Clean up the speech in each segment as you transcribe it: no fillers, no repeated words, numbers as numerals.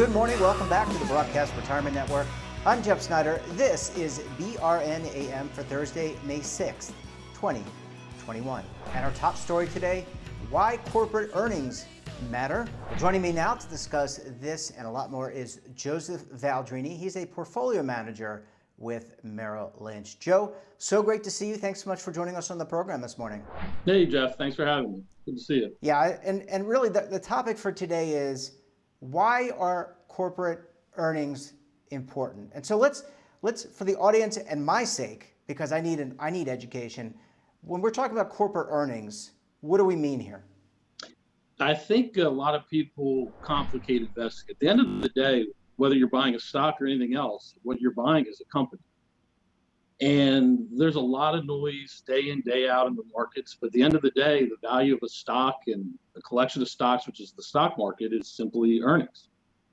Good morning. Welcome back to the Broadcast Retirement Network. I'm Jeff Snyder. This is BRN AM for Thursday, May 6th, 2021. And our top story today, why corporate earnings matter. Joining me now to discuss this and a lot more is Joseph Valdrini. He's a portfolio manager with Merrill Lynch. Joe, so great to see you. Thanks so much for joining us on the program this morning. Hey, Jeff. Thanks for having me. Good to see you. Yeah, and really the topic for today is why are corporate earnings important? And so let's for the audience and my sake, because I need education. When we're talking about corporate earnings, what do we mean here? I think a lot of people complicate investing. At the end of the day, whether you're buying a stock or anything else, what you're buying is a company. And there's a lot of noise day in, day out in the markets. But at the end of the day, the value of a stock and a collection of stocks, which is the stock market, is simply earnings.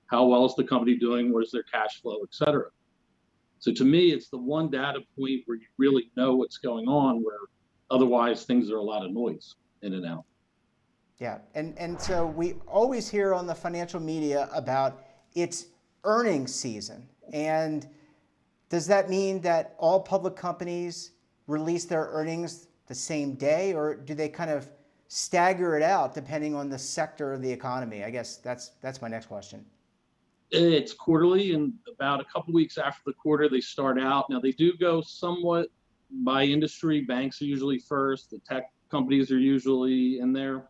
How well is the company doing? What is their cash flow, et cetera? So to me, it's the one data point where you really know what's going on, where otherwise things are a lot of noise in and out. Yeah, and so we always hear on the financial media about it's earnings season. And does that mean that all public companies release their earnings the same day, or do they kind of stagger it out depending on the sector of the economy? I guess that's my next question. It's quarterly, and about a couple weeks after the quarter, they start out. Now, they do go somewhat by industry. Banks are usually first. The tech companies are usually in there.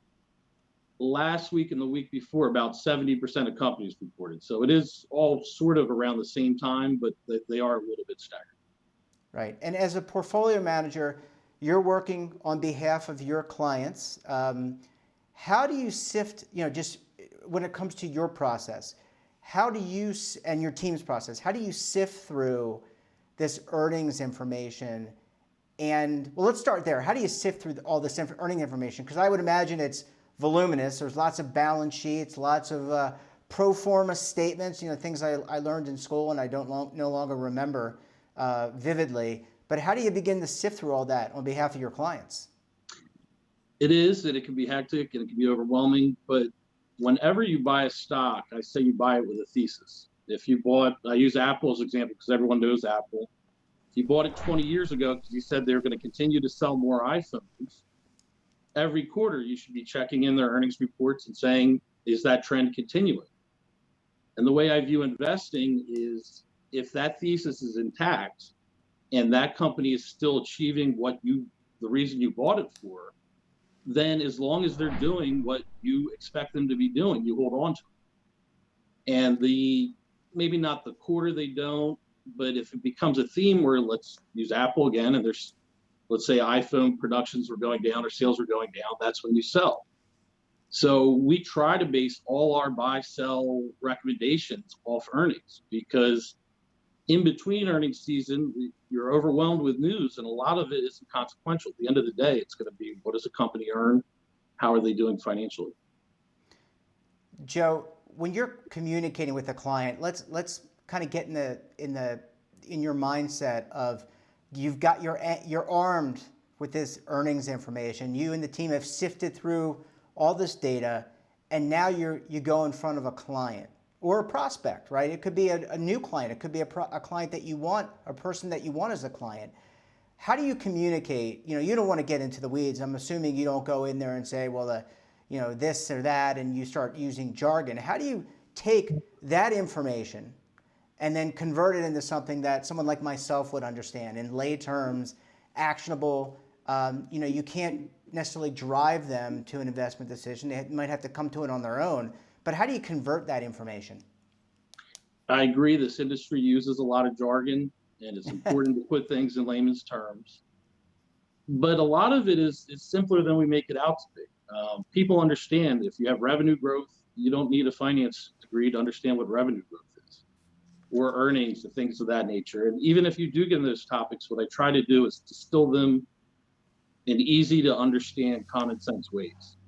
Last week and the week before, about 70% of companies reported. So it is all sort of around the same time, but they are a little bit staggered. Right. And as a portfolio manager, you're working on behalf of your clients. How do you sift, just when it comes to your process, how do you, and your team's process, how do you sift through this earnings information? And well, let's start there. How do you sift through all this earning information? Because I would imagine it's voluminous. There's lots of balance sheets, lots of pro forma statements, things I learned in school and I no longer remember vividly. But how do you begin to sift through all that on behalf of your clients? It is, and it can be hectic and it can be overwhelming, but whenever you buy a stock, I say you buy it with a thesis. If you bought, I use Apple as an example because everyone knows Apple. If you bought it 20 years ago because you said they were going to continue to sell more iPhones, every quarter you should be checking in their earnings reports and saying, is that trend continuing? And the way I view investing is if that thesis is intact and that company is still achieving the reason you bought it for, then as long as they're doing what you expect them to be doing, you hold on to it. And maybe not the quarter they don't, but if it becomes a theme where, let's use Apple again, and let's say iPhone productions were going down or sales were going down, that's when you sell. So we try to base all our buy-sell recommendations off earnings, because in between earnings season, you're overwhelmed with news, and a lot of it isn't consequential. At the end of the day, it's going to be, what does a company earn? How are they doing financially? Joe, when you're communicating with a client, let's kind of get in your mindset of you're armed with this earnings information. You and the team have sifted through all this data, and now you go in front of a client or a prospect, right? It could be a new client. It could be a client that you want, a person that you want as a client. How do you communicate? You don't want to get into the weeds. I'm assuming you don't go in there and say, well, this or that, and you start using jargon. How do you take that information and then convert it into something that someone like myself would understand in lay terms, actionable? You can't necessarily drive them to an investment decision. They might have to come to it on their own. But how do you convert that information? I agree. This industry uses a lot of jargon, and it's important to put things in layman's terms. But a lot of it is simpler than we make it out to be. People understand if you have revenue growth, you don't need a finance degree to understand what revenue growth is, or earnings and things of that nature. And even if you do get into those topics, what I try to do is distill them in easy to understand, common sense ways.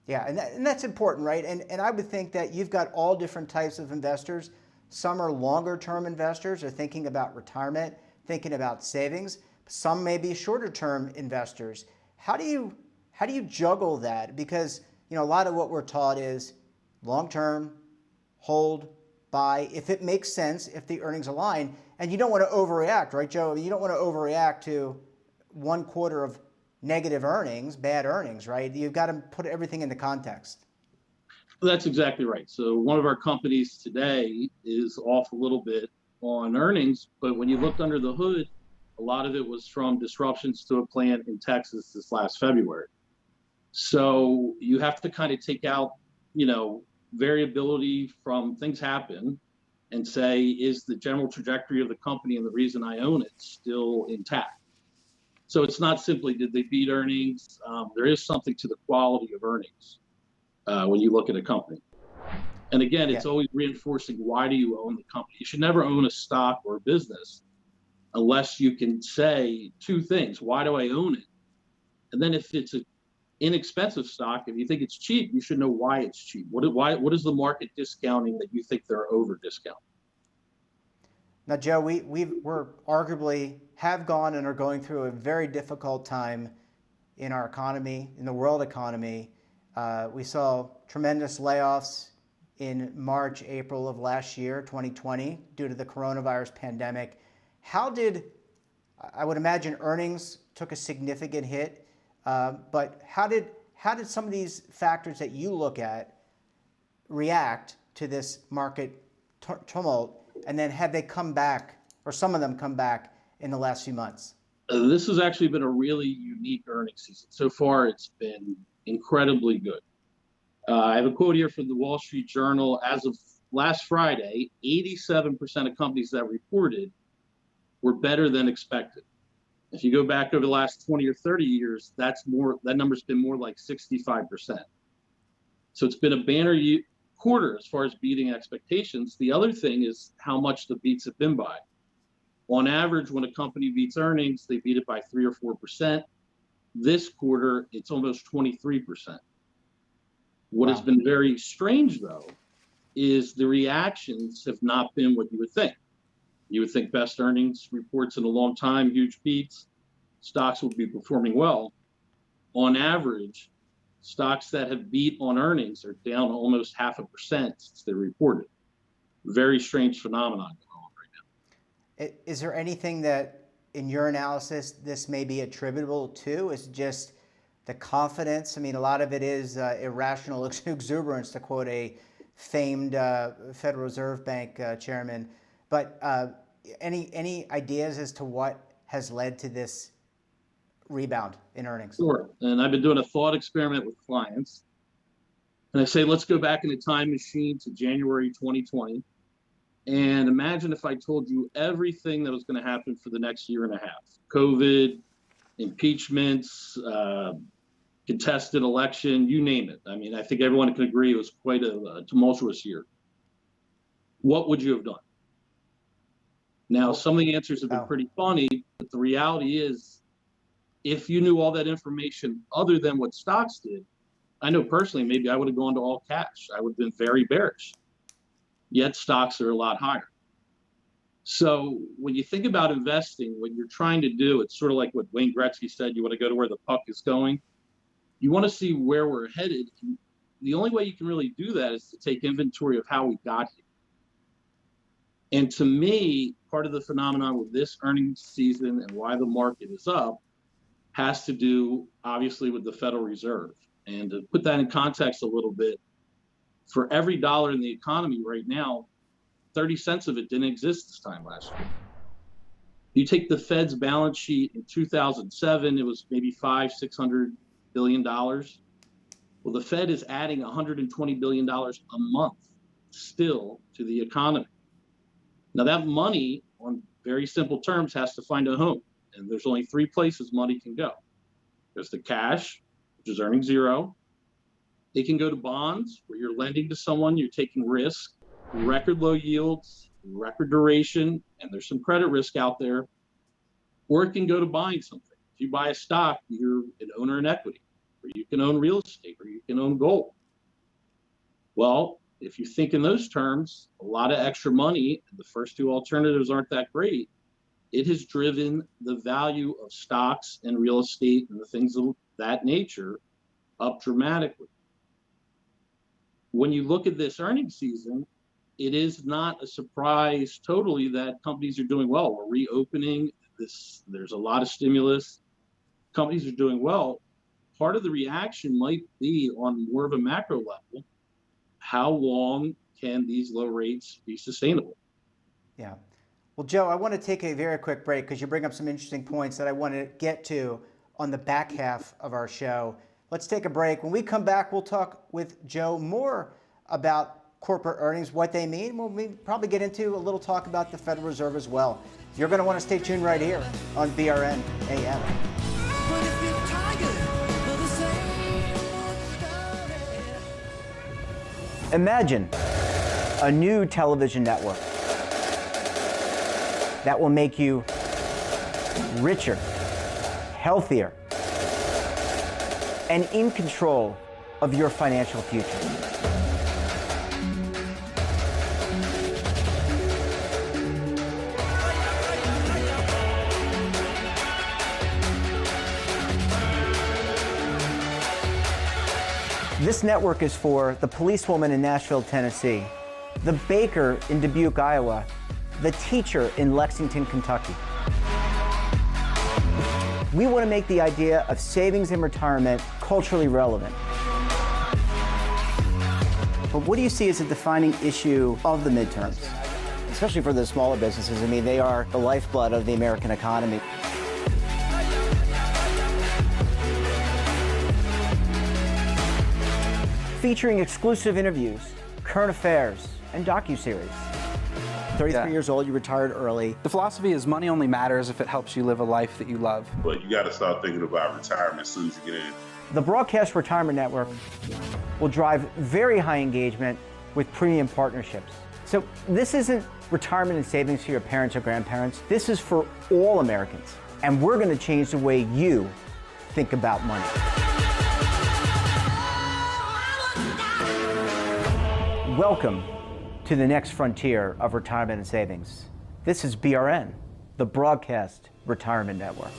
Yeah, and that's important, right? And I would think that you've got all different types of investors. Some are longer term investors, are thinking about retirement, thinking about savings. Some may be shorter term investors. How do you juggle that? Because a lot of what we're taught is long term, hold, buy, if it makes sense, if the earnings align. And you don't want to overreact, right, Joe? You don't want to overreact to 1 quarter of negative earnings, bad earnings, right? You've got to put everything into context. That's exactly right. So one of our companies today is off a little bit on earnings, but when you looked under the hood, a lot of it was from disruptions to a plant in Texas this last February. So you have to kind of take out, variability from things happen and say, is the general trajectory of the company and the reason I own it still intact? So it's not simply did they beat earnings. There is something to the quality of earnings when you look at a company. And again, Yeah. it's always reinforcing, why do you own the company? You should never own a stock or a business unless you can say two things. Why do I own it? And then if it's an inexpensive stock, if you think it's cheap, you should know why it's cheap. What is the market discounting that you think they're over discounting? Now, Joe, we're arguably have gone and are going through a very difficult time in our economy, in the world economy. We saw tremendous layoffs in March, April of last year, 2020, due to the coronavirus pandemic. I would imagine earnings took a significant hit, but how did some of these factors that you look at react to this market tumult? And then have they come back, or some of them come back in the last few months? This has actually been a really unique earnings season. So far, it's been incredibly good. I have a quote here from the Wall Street Journal. As of last Friday, 87% of companies that reported were better than expected. If you go back over the last 20 or 30 years, that number's been more like 65%. So it's been a banner quarter as far as beating expectations. The other thing is how much the beats have been by. On average, when a company beats earnings, they beat it by 3 or 4%. This quarter, it's almost 23%. What has been very strange, though, is the reactions have not been what you would think. You would think best earnings reports in a long time, huge beats, stocks will be performing well. On average, stocks that have beat on earnings are down almost 0.5% since they reported. Very strange phenomenon going on right now. Is there anything that, in your analysis, this may be attributable to? Is it just the confidence? I mean, a lot of it is irrational exuberance, to quote a famed Federal Reserve Bank chairman. But any ideas as to what has led to this rebound in earnings? Sure. And I've been doing a thought experiment with clients. And I say, let's go back in a time machine to January 2020. And imagine if I told you everything that was going to happen for the next year and a half. COVID, impeachments, contested election, you name it. I mean, I think everyone can agree it was quite a tumultuous year. What would you have done? Now, some of the answers have been pretty funny, but the reality is, if you knew all that information other than what stocks did, I know personally, maybe I would have gone to all cash. I would have been very bearish. Yet stocks are a lot higher. So when you think about investing, what you're trying to do, it's sort of like what Wayne Gretzky said, you want to go to where the puck is going. You want to see where we're headed. And the only way you can really do that is to take inventory of how we got here. And to me, part of the phenomenon with this earnings season and why the market is up has to do, obviously, with the Federal Reserve. And to put that in context a little bit, for every dollar in the economy right now, 30 cents of it didn't exist this time last year. You take the Fed's balance sheet in 2007, it was maybe $600 billion. Well, the Fed is adding $120 billion a month still to the economy. Now, that money, on very simple terms, has to find a home. And there's only 3 places money can go. There's the cash, which is earning 0. It can go to bonds, where you're lending to someone, you're taking risk, record low yields, record duration, and there's some credit risk out there. Or it can go to buying something. If you buy a stock, you're an owner in equity, or you can own real estate, or you can own gold. Well, if you think in those terms, a lot of extra money, and the first 2 alternatives aren't that great, it has driven the value of stocks and real estate and the things of that nature up dramatically. When you look at this earnings season, it is not a surprise totally that companies are doing well. We're reopening this. There's a lot of stimulus. Companies are doing well. Part of the reaction might be on more of a macro level. How long can these low rates be sustainable? Yeah. Well, Joe, I want to take a very quick break because you bring up some interesting points that I want to get to on the back half of our show. Let's take a break. When we come back, we'll talk with Joe more about corporate earnings, what they mean. We'll probably get into a little talk about the Federal Reserve as well. You're going to want to stay tuned right here on BRN AM. Imagine a new television network that will make you richer, healthier, and in control of your financial future. This network is for the policewoman in Nashville, Tennessee, the baker in Dubuque, Iowa, the teacher in Lexington, Kentucky. We want to make the idea of savings and retirement culturally relevant. But what do you see as a defining issue of the midterms? Especially for the smaller businesses. I mean, they are the lifeblood of the American economy. Featuring exclusive interviews, current affairs, and docuseries. 33 years old, you retired early. The philosophy is money only matters if it helps you live a life that you love. But you got to start thinking about retirement as soon as you get in. The Broadcast Retirement Network will drive very high engagement with premium partnerships. So this isn't retirement and savings for your parents or grandparents. This is for all Americans. And we're going to change the way you think about money. Welcome to the next frontier of retirement and savings. This is BRN, the Broadcast Retirement Network.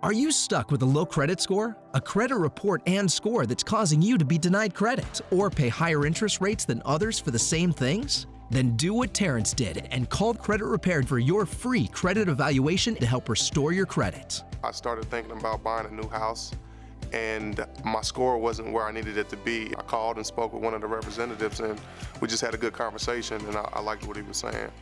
Are you stuck with a low credit score? A credit report and score that's causing you to be denied credit or pay higher interest rates than others for the same things? Then do what Terrence did and call Credit Repaired for your free credit evaluation to help restore your credit. I started thinking about buying a new house, and my score wasn't where I needed it to be. I called and spoke with one of the representatives, and we just had a good conversation, and I liked what he was saying.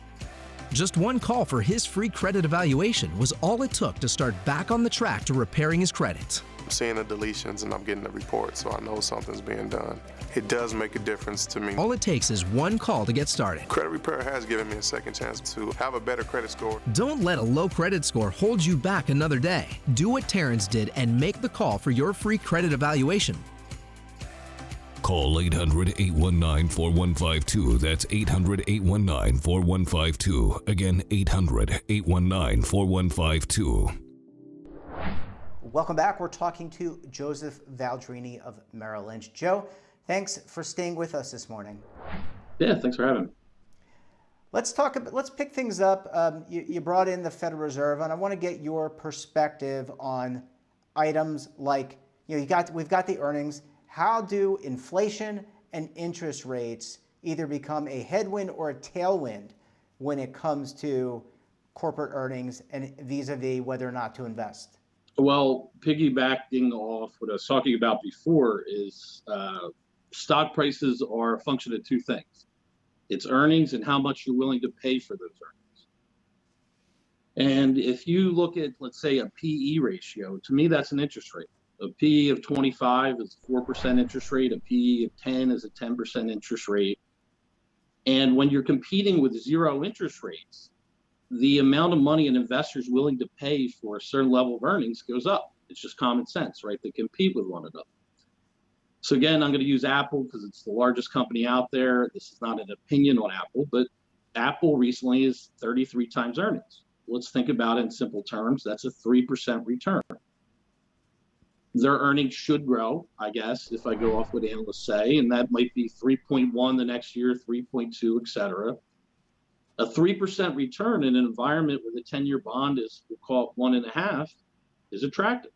Just one call for his free credit evaluation was all it took to start back on the track to repairing his credit. I'm seeing the deletions and I'm getting the report, so I know something's being done. It does make a difference to me. All it takes is one call to get started. Credit Repair has given me a second chance to have a better credit score. Don't let a low credit score hold you back another day. Do what Terrence did and make the call for your free credit evaluation. Call 800-819-4152. That's 800-819-4152. Again, 800-819-4152. Welcome back. We're talking to Joseph Valdrini of Merrill Lynch. Joe, thanks for staying with us this morning. Yeah, thanks for having me. Let's pick things up. You brought in the Federal Reserve, and I want to get your perspective on items like, we've got the earnings. How do inflation and interest rates either become a headwind or a tailwind when it comes to corporate earnings and vis-a-vis whether or not to invest? Well, piggybacking off what I was talking about before is stock prices are a function of two things. It's earnings and how much you're willing to pay for those earnings. And if you look at, let's say, a PE ratio, to me, that's an interest rate. A PE of 25 is a 4% interest rate. A PE of 10 is a 10% interest rate. And when you're competing with zero interest rates, the amount of money an investor is willing to pay for a certain level of earnings goes up. It's just common sense, right? They compete with one another. So again, I'm going to use Apple because it's the largest company out there. This is not an opinion on Apple, but Apple recently is 33 times earnings. Let's think about it in simple terms. That's a 3% return. Their earnings should grow, I guess, if I go off what analysts say, and that might be 3.1 the next year, 3.2, et cetera. A 3% return in an environment where the 10-year bond is, we'll call it 1.5, is attractive.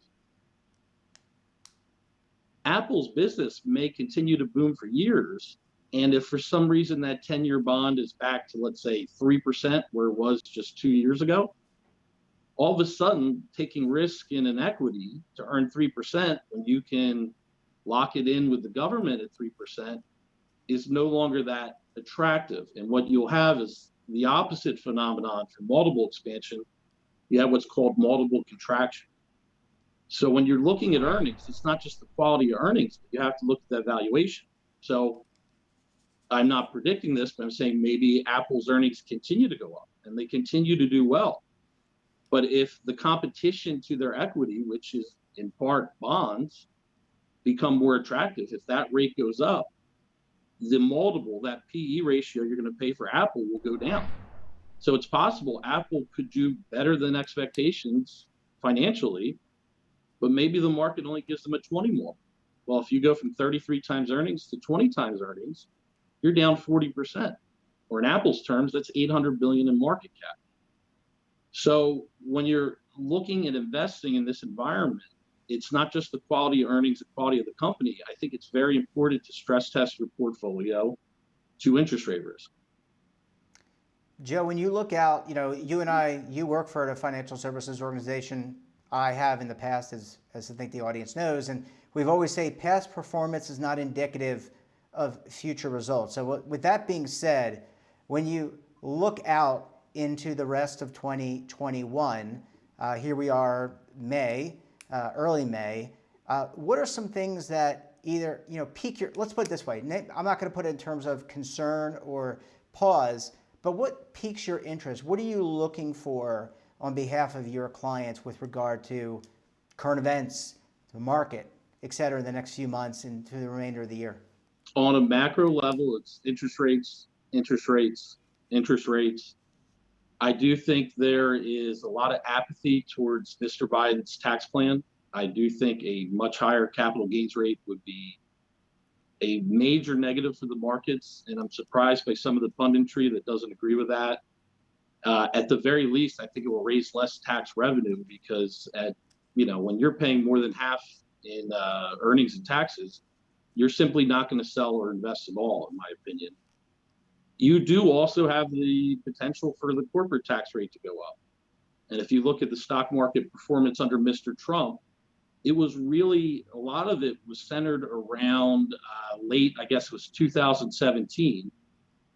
Apple's business may continue to boom for years. And if for some reason that 10-year bond is back to, let's say, 3%, where it was just 2 years ago, all of a sudden taking risk in an equity to earn 3% when you can lock it in with the government at 3% is no longer that attractive. And what you'll have is the opposite phenomenon for multiple expansion. You have what's called multiple contraction. So when you're looking at earnings, it's not just the quality of earnings, but you have to look at that valuation. So I'm not predicting this, but I'm saying maybe Apple's earnings continue to go up and they continue to do well. But if the competition to their equity, which is in part bonds, become more attractive, if that rate goes up, the multiple, that PE ratio you're going to pay for Apple will go down. So it's possible Apple could do better than expectations financially, but maybe the market only gives them a 20 more. Well, if you go from 33 times earnings to 20 times earnings, you're down 40%. Or in Apple's terms, that's 800 billion in market cap. So when you're looking at investing in this environment, it's not just the quality of earnings, the quality of the company. I think it's very important to stress test your portfolio to interest rate risk. Joe, when you look out, you and I, you work for a financial services organization. I have in the past, as I think the audience knows, and we've always say past performance is not indicative of future results. So with that being said, when you look out into the rest of 2021, here we are May, early May, what are some things that either, pique your, let's put it this way, I'm not going to put it in terms of concern or pause, but what piques your interest? What are you looking for on behalf of your clients with regard to current events, the market, et cetera, in the next few months and through the remainder of the year? On a macro level, it's interest rates, interest rates, interest rates. I do think there is a lot of apathy towards Mr. Biden's tax plan. I do think a much higher capital gains rate would be a major negative for the markets, and I'm surprised by some of the punditry that doesn't agree with that. At the very least, I think it will raise less tax revenue because when you're paying more than half in earnings and taxes, you're simply not going to sell or invest at all, in my opinion. You do also have the potential for the corporate tax rate to go up. And if you look at the stock market performance under Mr. Trump, it was really, a lot of it was centered around late, I guess it was 2017,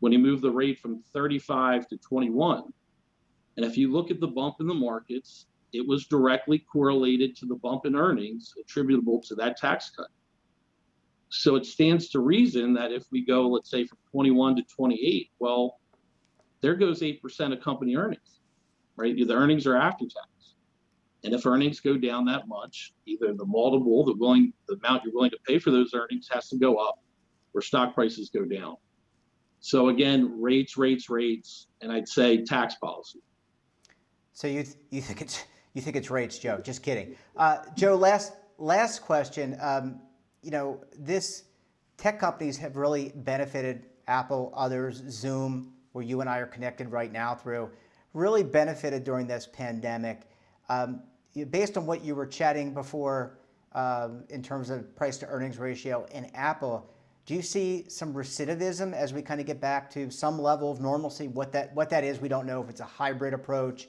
when he moved the rate from 35 to 21. And if you look at the bump in the markets, it was directly correlated to the bump in earnings attributable to that tax cut. So it stands to reason that if we go, let's say, from 21 to 28, well, there goes 8% of company earnings, right? The earnings are after tax. And if earnings go down that much, either the multiple, the amount you're willing to pay for those earnings has to go up, or stock prices go down. So again, rates, and I'd say tax policy. So you think it's rates, Joe? Just kidding. Joe, last question. This tech companies have really benefited, Apple, others, Zoom, where you and I are connected right now through, really benefited during this pandemic. Based on what you were chatting before in terms of price to earnings ratio in Apple, do you see some recidivism as we kind of get back to some level of normalcy? What that is, we don't know if it's a hybrid approach,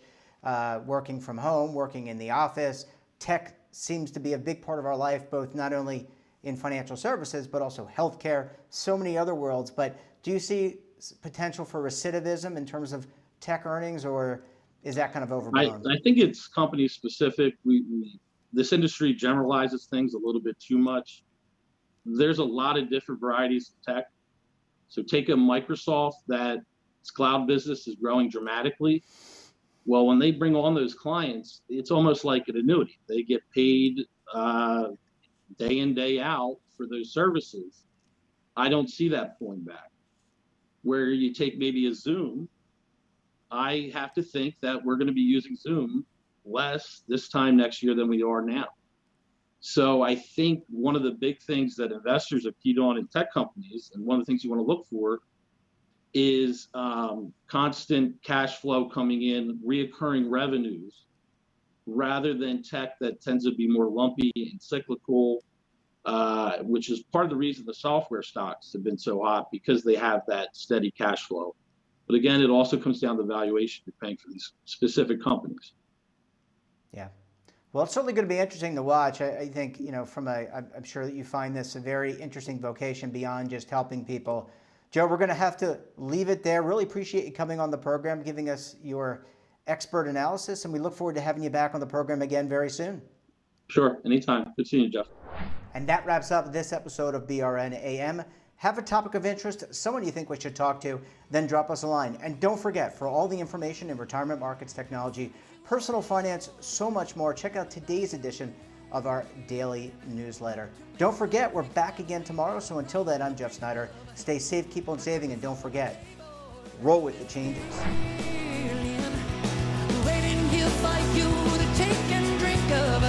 working from home, working in the office. Tech seems to be a big part of our life, both not only in financial services, but also healthcare, so many other worlds. But do you see potential for recidivism in terms of tech earnings, or is that kind of overblown? I think it's company specific. This industry generalizes things a little bit too much. There's a lot of different varieties of tech. So take a Microsoft that its cloud business is growing dramatically. Well, when they bring on those clients, it's almost like an annuity. They get paid day in, day out for those services. I don't see that pulling back. Where you take maybe a Zoom, I have to think that we're going to be using Zoom less this time next year than we are now. So I think one of the big things that investors have keyed on in tech companies, and one of the things you want to look for, is constant cash flow coming in, reoccurring revenues, rather than tech that tends to be more lumpy and cyclical. which is part of the reason the software stocks have been so hot, because they have that steady cash flow. But again, it also comes down to valuation you're paying for these specific companies. Yeah. Well, it's certainly going to be interesting to watch. I think, I'm sure that you find this a very interesting vocation beyond just helping people. Joe, we're going to have to leave it there. Really appreciate you coming on the program, giving us your expert analysis, and we look forward to having you back on the program again very soon. Sure, anytime. Good seeing you, Jeff. And that wraps up this episode of BRN AM. Have a topic of interest, someone you think we should talk to, then drop us a line. And don't forget, for all the information in retirement markets, technology, personal finance, so much more, check out today's edition of our daily newsletter. Don't forget, we're back again tomorrow. So until then, I'm Jeff Snyder. Stay safe, keep on saving, and don't forget, roll with the changes. Waiting here for you to take and drink of.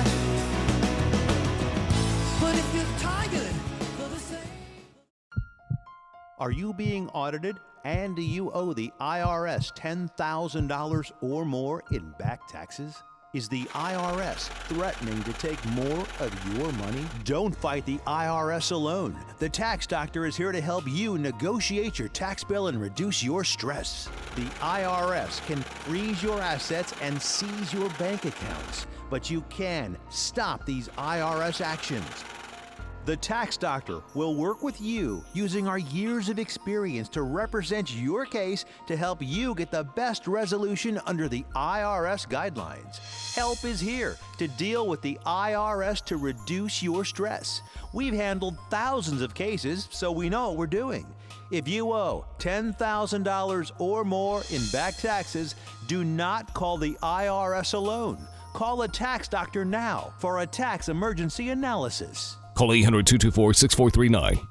But if you're tired, for the same. Are you being audited, and do you owe the IRS $10,000 or more in back taxes? Is the IRS threatening to take more of your money? Don't fight the IRS alone. The Tax Doctor is here to help you negotiate your tax bill and reduce your stress. The IRS can freeze your assets and seize your bank accounts, but you can stop these IRS actions. The Tax Doctor will work with you using our years of experience to represent your case to help you get the best resolution under the IRS guidelines. Help is here to deal with the IRS to reduce your stress. We've handled thousands of cases, so we know what we're doing. If you owe $10,000 or more in back taxes, do not call the IRS alone. Call a Tax Doctor now for a tax emergency analysis. Call 800-224-6439.